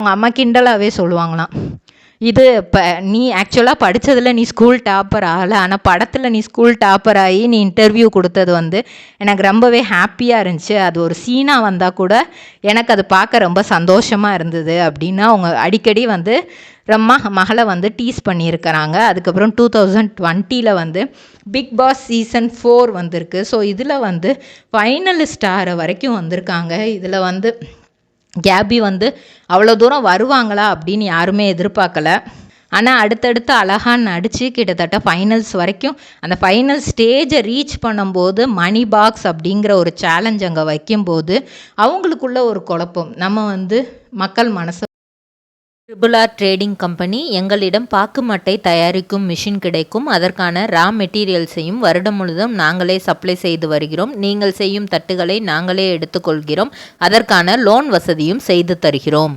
அவங்க அம்மா கிண்டலாகவே சொல்லுவாங்களாம், இது இப்போ நீ ஆக்சுவலாக படித்ததில் நீ ஸ்கூல் டாப்பர் ஆகலை, ஆனால் படத்தில் நீ ஸ்கூல் டாப்பர் ஆகி நீ இன்டர்வியூ கொடுத்தது வந்து எனக்கு ரொம்பவே ஹாப்பியாக இருந்துச்சு, அது ஒரு சீனாக வந்தால் கூட எனக்கு அது பார்க்க ரொம்ப சந்தோஷமாக இருந்தது அப்படின்னு அவங்க அடிக்கடி வந்து மகளை வந்து டீஸ் பண்ணியிருக்கிறாங்க. அதுக்கப்புறம் 2020 வந்து பிக் பாஸ் சீசன் 4 வந்திருக்கு. ஸோ இதில் வந்து ஃபைனலிஸ்ட் ஆகிற வரைக்கும் வந்திருக்காங்க. இதில் வந்து கேபி வந்து அவ்வளோ தூரம் வருவாங்களா அப்படின்னு யாருமே எதிர்பார்க்கல. ஆனால் அடுத்தடுத்து அழகாக நடித்து கிட்டத்தட்ட ஃபைனல்ஸ் வரைக்கும் அந்த ஃபைனல் ஸ்டேஜை ரீச் பண்ணும்போது மணி பாக்ஸ் அப்படிங்கிற ஒரு சேலஞ்ச் அங்கே வைக்கும்போது அவங்களுக்குள்ள ஒரு குழப்பம், நம்ம வந்து மக்கள் மனசு. ட்ரிபிள்-ஆர் ட்ரேடிங் கம்பெனி எங்களிடம் பாக்கு மட்டை தயாரிக்கும் மிஷின் கிடைக்கும். அதற்கான ரா மெட்டீரியல்ஸையும் வருடம் முழுதும் நாங்களே சப்ளை செய்து வருகிறோம். நீங்கள் செய்யும் தட்டுகளை நாங்களே எடுத்துக்கொள்கிறோம். அதற்கான லோன் வசதியும் செய்து தருகிறோம்.